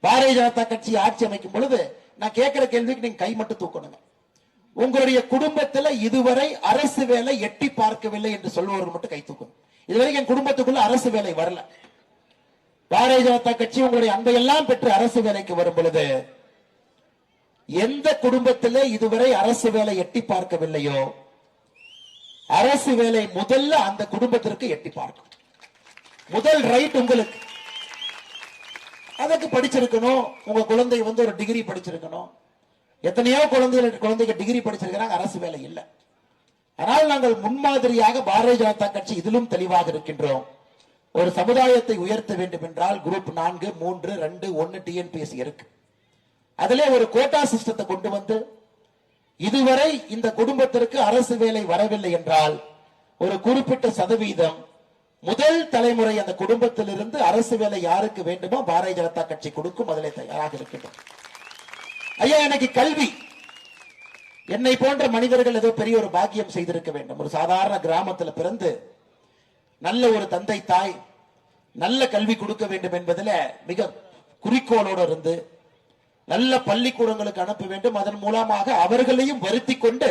பாரதிய ஜனதா கட்சி ஆட்சி அமைக்கும் பொழுது நான் கேட்கிற கேள்விக்கு நீங்க கை மட்டும் தூக்கணுங்க. உங்களுடைய குடும்பத்துல இதுவரை அரசு வேலை எட்டி பார்க்கவில்லை என்று சொல்பவர்கள் மட்டும் கை தூக்கணும். இதுவரைக்கும் என் குடும்பத்துக்குள்ள அரசு வேலை வரல. பாரதிய ஜனதா கட்சி உங்களுடைய அன்பையெல்லாம் பெற்று அரசு வேலைக்கு வரும் பொழுது எந்த குடும்பத்திலே இதுவரை அரசு வேலை எட்டி பார்க்கவில்லையோ அரசு வேலை முதல்ல அந்த குடும்பத்திற்கு எட்டி பார்க்கும். முதல் ரைட் உங்களுக்கு. அதுக்கு படிச்சிருக்கணும். உங்க குழந்தை ஒரு டிகிரி படிச்சிருக்கணும். எத்தனையோ குழந்தைகள் டிகிரி படிச்சிருக்கிறாங்க, அரசு வேலை இல்லை. ஆனால் நாங்கள் முன்மாதிரியாக பாரதிய ஜனதா கட்சி இதிலும் தெளிவாக இருக்கின்றோம். ஒரு சமுதாயத்தை உயர்த்த வேண்டும் என்றால் குரூப் 4, 3, 2, 1 டிஎன்பிஎஸ்சி இருக்கு. அதிலே ஒரு கோட்டா சிஸ்டத்தை கொண்டு வந்து இதுவரை இந்த குடும்பத்திற்கு அரசு வேலை வரவில்லை என்றால் ஒரு குறிப்பிட்ட சதவீதம் முதல் தலைமுறை அந்த குடும்பத்திலிருந்து அரசு வேலை யாருக்கு வேண்டுமோ பாரதிய ஜனதா கட்சி கொடுக்கும். அதிலே தயாராக இருக்கின்றோம். ஐயா, எனக்கு கல்வி, என்னை போன்ற மனிதர்கள் ஏதோ பெரிய ஒரு பாக்கியம் செய்திருக்க வேண்டும். ஒரு சாதாரண கிராமத்தில் பிறந்து நல்ல ஒரு தந்தை தாய் நல்ல கல்வி கொடுக்க வேண்டும் என்பதில் மிக குறிக்கோளோடு இருந்து நல்ல பள்ளிக்கூடங்களுக்கு அனுப்ப வேண்டும். அதன் மூலமாக அவர்களையும் வருத்தி கொண்டு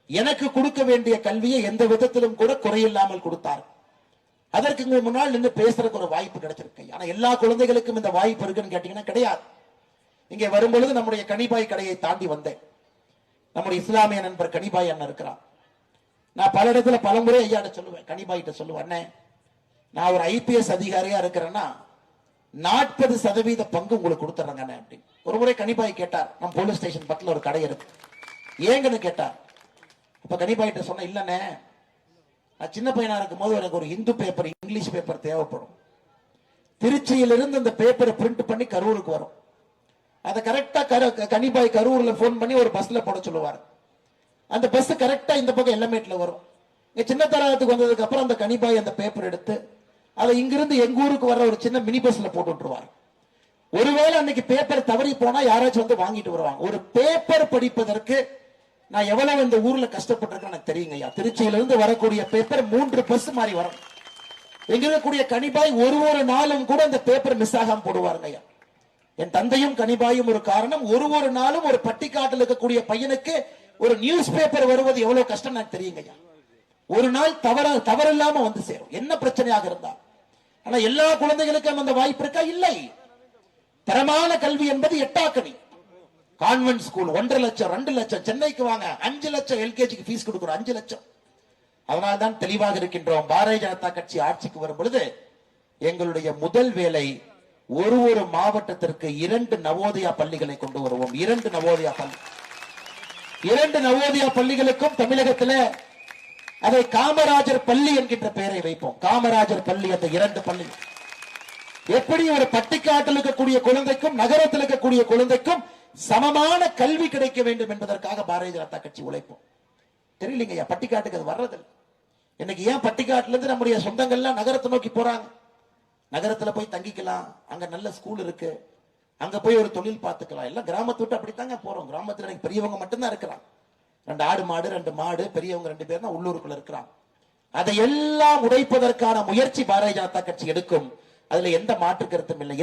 எனக்கு கொடுக்க வேண்டிய கல்வியை எந்த விதத்திலும் கூட குறையில்லாமல் கொடுத்தார். அதற்கு முன்னால் நின்று பேசுறதுக்கு ஒரு வாய்ப்பு கிடைச்சிருக்கு. ஆனா எல்லா குழந்தைகளுக்கும் இந்த வாய்ப்பு இருக்குன்னு கேட்டீங்கன்னா கிடையாது. இங்கே வரும்பொழுது நம்முடைய கனிபாய் கடையை தாண்டி வந்தேன். நம்முடைய இஸ்லாமிய நண்பர் கனிபாய் அண்ணன் இருக்கிறான். நான் பல இடத்துல பலமுறை ஐயாட்ட சொல்லுவேன், கனிபாய்கிட்ட சொல்லுவேன், அண்ணே நான் ஒரு ஐபிஎஸ் அதிகாரியா இருக்கிறேன்னா 40% பங்கு உங்களுக்கு கொடுத்துறாங்க அப்படின்னு. ஒரு முறை கனிபாய் கேட்டார், நம்ம போலீஸ் ஸ்டேஷன் பக்கத்துல ஒரு கடை இருக்கு, ஏங்கன்னு கேட்டார். அப்ப கனிபாய்கிட்ட சொன்ன, இல்லண்ணே நான் சின்ன பையனா இருக்கும் போது எனக்கு ஒரு இந்து பேப்பர் இங்கிலீஷ் பேப்பர் தேவைப்படும். திருச்சியிலிருந்து அந்த பேப்பரை பிரிண்ட் பண்ணி கரூருக்கு வரும். அதை கரெக்டா கனிபாய் கரூர்ல போன் பண்ணி ஒரு பஸ்ல போட சொல்லுவார். அந்த பஸ் கரெக்டா இந்த பக்கம் எல்லமேட்ல வரும். சின்ன தரகத்துக்கு வந்ததுக்கு அப்புறம் அந்த கனிபாய் அந்த பேப்பர் எடுத்து அதை இங்கிருந்து எங்க ஊருக்கு வர்ற ஒரு சின்ன மினி பஸ்ல போட்டு விட்டுருவார். ஒருவேளை அன்னைக்கு பேப்பர் தவறி போனா யாராச்சும் வந்து வாங்கிட்டு வருவாங்க. ஒரு பேப்பர் படிப்பதற்கு நான் எவ்வளவு இந்த ஊர்ல கஷ்டப்பட்டிருக்கேன் எனக்கு தெரியுங்க ஐயா. திருச்சியிலிருந்து வரக்கூடிய பேப்பர் 3 பஸ் மாறி வரும். எங்க இருக்கக்கூடிய கனிபாய் ஒரு நாளும் கூட அந்த பேப்பர் மிஸ் ஆகாம போடுவாருங்க ஐயா. என் தந்தையும் கனிபாயும் ஒரு காரணம். ஒரு நாளும் ஒரு பட்டிக்காட்டில் இருக்கக்கூடிய பையனுக்கு ஒரு நியூஸ் பேப்பர் வருவது எவ்வளவு கஷ்டம் எனக்கு தெரியுங்க ஐயா. ஒரு நாள் தவறில்லாம வந்து சேரும், என்ன பிரச்சனையாக இருந்தா. ஆனா எல்லா குழந்தைகளுக்கும் அந்த வாய்ப்பு இருக்கா? இல்லை. தரமான கல்வி என்பது எட்டாக்கணி. கான்வென்ட் ஸ்கூல் 1.5 லட்சம் 2 லட்சம், சென்னைக்கு வாங்க 5 லட்சம் எல்கேஜிக்கு ஃபீஸ் கொடுக்கிறோம், 5 லட்சம். அதனால்தான் தெளிவாக இருக்கின்றோம். பாரதிய ஜனதா கட்சி ஆட்சிக்கு வரும் பொழுது எங்களுடைய முதல் வேலை ஒரு மாவட்டத்திற்கு 2 நவோதயா பள்ளிகளை கொண்டு வருவோம். 2 நவோதயா பள்ளிகளுக்கும் தமிழகத்தில் அதை காமராஜர் பள்ளி என்கின்ற பெயரை வைப்போம். காமராஜர் பள்ளி, அந்த 2 பள்ளி எப்படி ஒரு பட்டிக்காட்டில் இருக்கக்கூடிய குழந்தைக்கும் நகரத்தில் இருக்கக்கூடிய குழந்தைக்கும் சமமான கல்வி கிடைக்க வேண்டும் என்பதற்காக பாரதிய ஜனதா கட்சி உழைப்போம். தெரியலீங்க, பட்டிக்காட்டுக்கு அது வர்றதில்லை. இன்னைக்கு ஏன் பட்டிக்காட்டுல இருந்து நம்முடைய சொந்தங்கள்லாம் நகரத்தை நோக்கி போறாங்க? நகரத்துல போய் தங்கிக்கலாம், அங்க நல்ல ஸ்கூல் இருக்கு, அங்க போய் ஒரு தொழில் பார்த்துக்கலாம். எல்லாம் கிராமத்தை விட்டு அப்படித்தாங்க போறோம். கிராமத்துல எனக்கு பெரியவங்க மட்டும்தான் இருக்கிறாங்க. 2 ஆடு மாடு 2 மாடு, பெரியவங்க 2 பேர் தான் உள்ளூருக்குள்ள இருக்கிறாங்க. அதை எல்லாம் உடைப்பதற்கான முயற்சி பாரதிய ஜனதா கட்சி எடுக்கும். அதுல எந்த மாற்று கருத்தும் இல்லை.